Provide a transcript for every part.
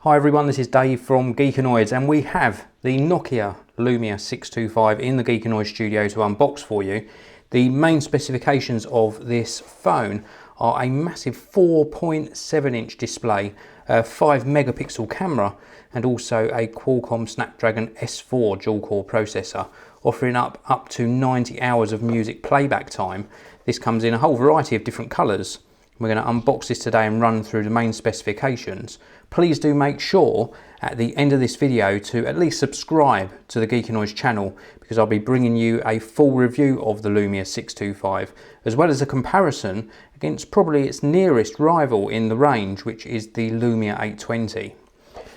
Hi everyone, this is Dave from Geekanoids, and we have the Nokia Lumia 625 in the Geekanoids studio to unbox for you. The main specifications of this phone are a massive 4.7 inch display, a 5 megapixel camera, and also a Qualcomm Snapdragon S4 dual-core processor, offering up to 90 hours of music playback time. This comes in a whole variety of different colours. We're going to unbox this today and run through the main specifications. Please do make sure at the end of this video to at least subscribe to the Geekanoids channel, because I'll be bringing you a full review of the Lumia 625, as well as a comparison against probably its nearest rival in the range, which is the Lumia 820.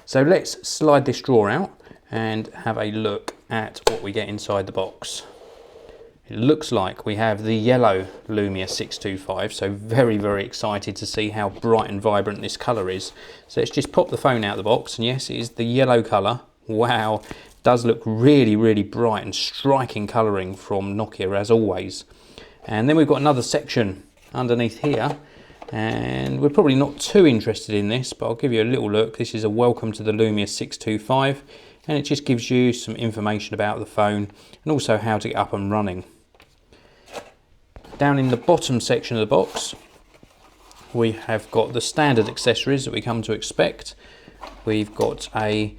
So let's slide this drawer out and have a look at what we get inside the box. It looks like we have the yellow Lumia 625, so very excited to see how bright and vibrant this colour is. So let's just pop the phone out of the box, and yes, it is the yellow colour. Wow, does look really bright and striking colouring from Nokia as always. And then we've got another section underneath here, and we're probably not too interested in this, but I'll give you a little look. This is a welcome to the Lumia 625, and it just gives you some information about the phone and also how to get up and running. Down in the bottom section of the box, we have got the standard accessories that we come to expect. We've got a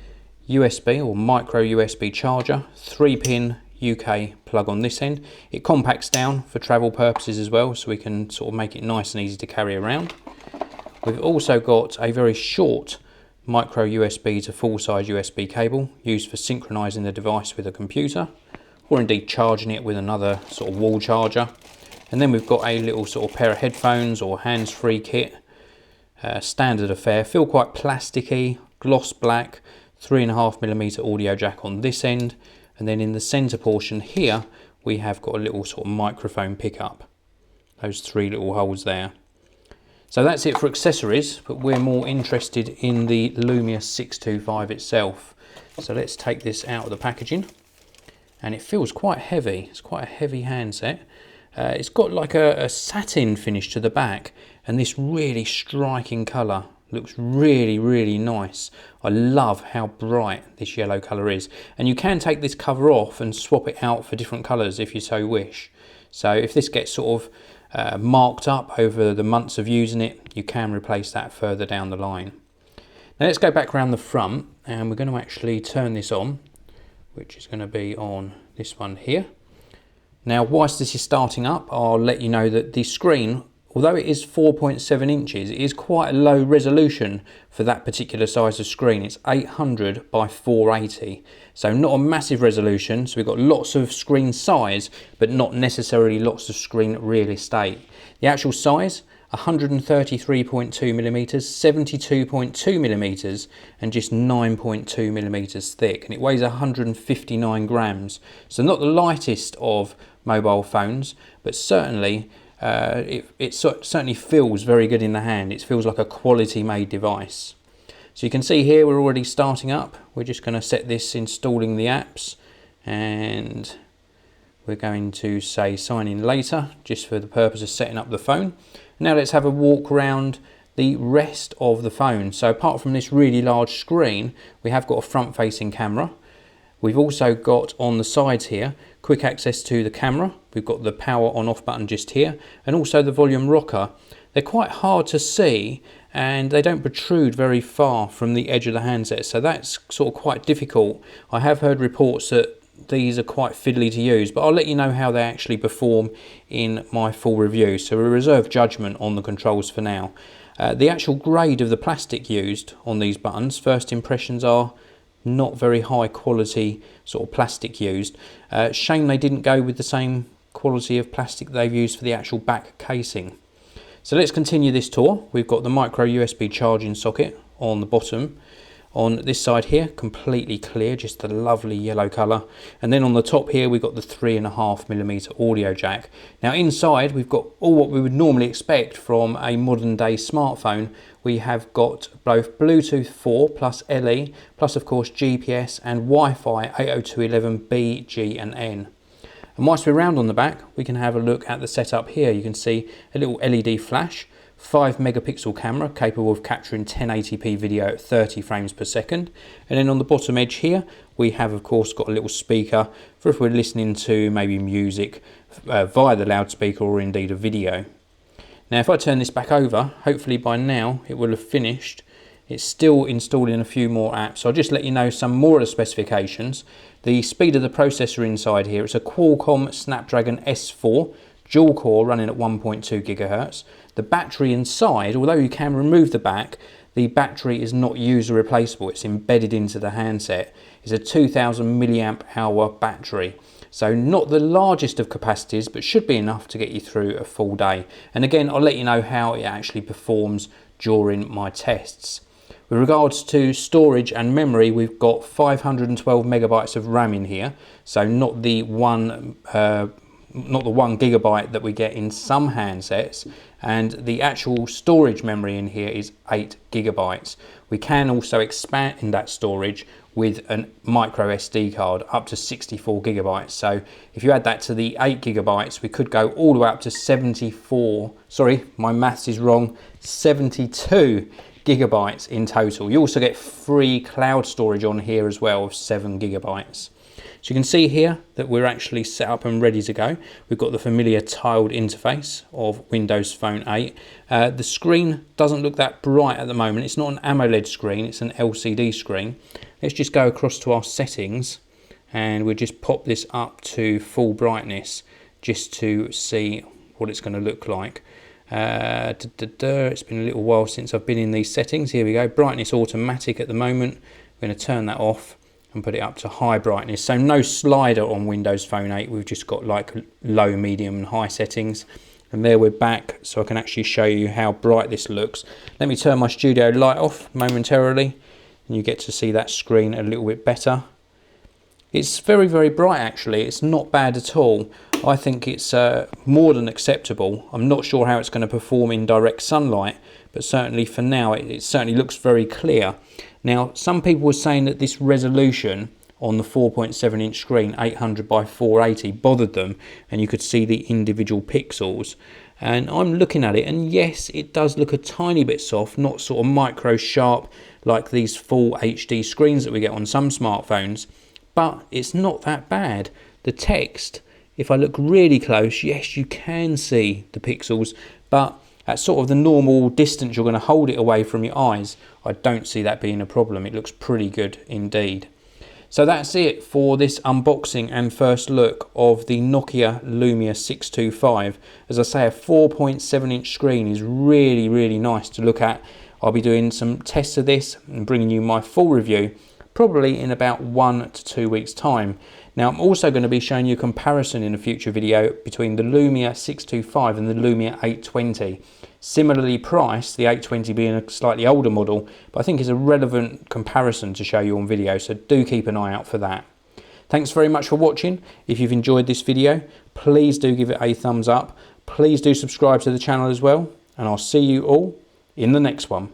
USB or micro USB charger, 3-pin UK plug on this end. It compacts down for travel purposes as well, so we can sort of make it nice and easy to carry around. We've also got a very short micro USB to full-size USB cable, used for synchronizing the device with a computer, or indeed charging it with another sort of wall charger. And then we've got a little sort of pair of headphones or hands-free kit, standard affair, feel quite plasticky, gloss black, 3.5mm audio jack on this end, and then in the centre portion here we have got a little sort of microphone pickup, those 3 little holes there. So that's it for accessories, but we're more interested in the Lumia 625 itself. So let's take this out of the packaging, and it feels quite heavy. It's quite a heavy handset. It's got like a satin finish to the back, and this really striking colour looks really nice. I love how bright this yellow colour is, and you can take this cover off and swap it out for different colours if you so wish. So if this gets sort of marked up over the months of using it, you can replace that further down the line. Now let's go back around the front, and we're going to actually turn this on, which is going to be on this one here. Now, whilst this is starting up, I'll let you know that the screen, although it is 4.7 inches, it is quite a low resolution for that particular size of screen. It's 800 by 480, so not a massive resolution. So we've got lots of screen size, but not necessarily lots of screen real estate. The actual size, 133.2mm, 72.2mm, and just 9.2mm thick, and it weighs 159 grams. So not the lightest of mobile phones, but certainly it certainly feels very good in the hand. It feels like a quality made device. So you can see here we're already starting up. We're just going to set this installing the apps, and we're going to say sign in later, just for the purpose of setting up the phone. Now let's have a walk around the rest of the phone. So apart from this really large screen, we have got a front facing camera. We've also got on the sides here quick access to the camera. We've got the power on off button just here, and also the volume rocker. They're quite hard to see, and they don't protrude very far from the edge of the handset, so that's sort of quite difficult. I have heard reports that these are quite fiddly to use, but I'll let you know how they actually perform in my full review, so we reserve judgment on the controls for now. The actual grade of the plastic used on these buttons, first impressions are not very high quality sort of plastic used. Shame they didn't go with the same quality of plastic they've used for the actual back casing. So let's continue this tour. We've got the micro USB charging socket on the bottom. On this side here, completely clear, just the lovely yellow colour. And then on the top here, we've got the 3.5mm audio jack. Now inside, we've got all what we would normally expect from a modern day smartphone. We have got both Bluetooth 4 plus LE, plus of course GPS and Wi-Fi 802.11b, G and N. And whilst we're round on the back, we can have a look at the setup here. You can see a little LED flash 5 megapixel camera capable of capturing 1080p video at 30 frames per second. And then on the bottom edge here, we have of course got a little speaker for if we're listening to maybe music via the loudspeaker or indeed a video. Now if I turn this back over, hopefully by now it will have finished. It's still installing a few more apps, so I'll just let you know some more of the specifications. The speed of the processor inside here, it's a Qualcomm Snapdragon S4 dual core running at 1.2 gigahertz. The battery inside, although you can remove the back, the battery is not user replaceable, it's embedded into the handset. It's a 2000 milliamp hour battery. So not the largest of capacities, but should be enough to get you through a full day. And again, I'll let you know how it actually performs during my tests. With regards to storage and memory, we've got 512 megabytes of RAM in here, so not the one gigabyte that we get in some handsets, and the actual storage memory in here is 8 gigabytes. We can also expand that storage with a micro SD card up to 64 gigabytes. So if you add that to the 8 gigabytes, we could go all the way up to 72 gigabytes in total. You also get free cloud storage on here as well of 7 gigabytes. So you can see here that we're actually set up and ready to go. We've got the familiar tiled interface of Windows Phone 8. The screen doesn't look that bright at the moment. It's not an AMOLED screen, it's an LCD screen. Let's just go across to our settings and we'll just pop this up to full brightness just to see what it's going to look like. It's been a little while since I've been in these settings. Here we go, brightness automatic at the moment. We're going to turn that off and put it up to high brightness. So no slider on Windows Phone 8, we've just got like low, medium and high settings. And there we're back, so I can actually show you how bright this looks. Let me turn my studio light off momentarily and you get to see that screen a little bit better. It's very, very bright actually. It's not bad at all. I think it's more than acceptable. I'm not sure how it's going to perform in direct sunlight, but certainly for now it certainly looks very clear. Now some people were saying that this resolution on the 4.7 inch screen, 800 by 480, bothered them and you could see the individual pixels. And I'm looking at it and yes, it does look a tiny bit soft, not sort of micro sharp like these full HD screens that we get on some smartphones, but it's not that bad. The text, if I look really close, yes, you can see the pixels, but at sort of the normal distance you're going to hold it away from your eyes, I don't see that being a problem. It looks pretty good indeed. So that's it for this unboxing and first look of the Nokia Lumia 625. As I say, a 4.7 inch screen is really, really nice to look at. I'll be doing some tests of this and bringing you my full review probably in about 1 to 2 weeks time. Now I'm also going to be showing you a comparison in a future video between the Lumia 625 and the Lumia 820. Similarly priced, the 820 being a slightly older model, but I think it's a relevant comparison to show you on video, so do keep an eye out for that. Thanks very much for watching. If you've enjoyed this video, please do give it a thumbs up. Please do subscribe to the channel as well, and I'll see you all in the next one.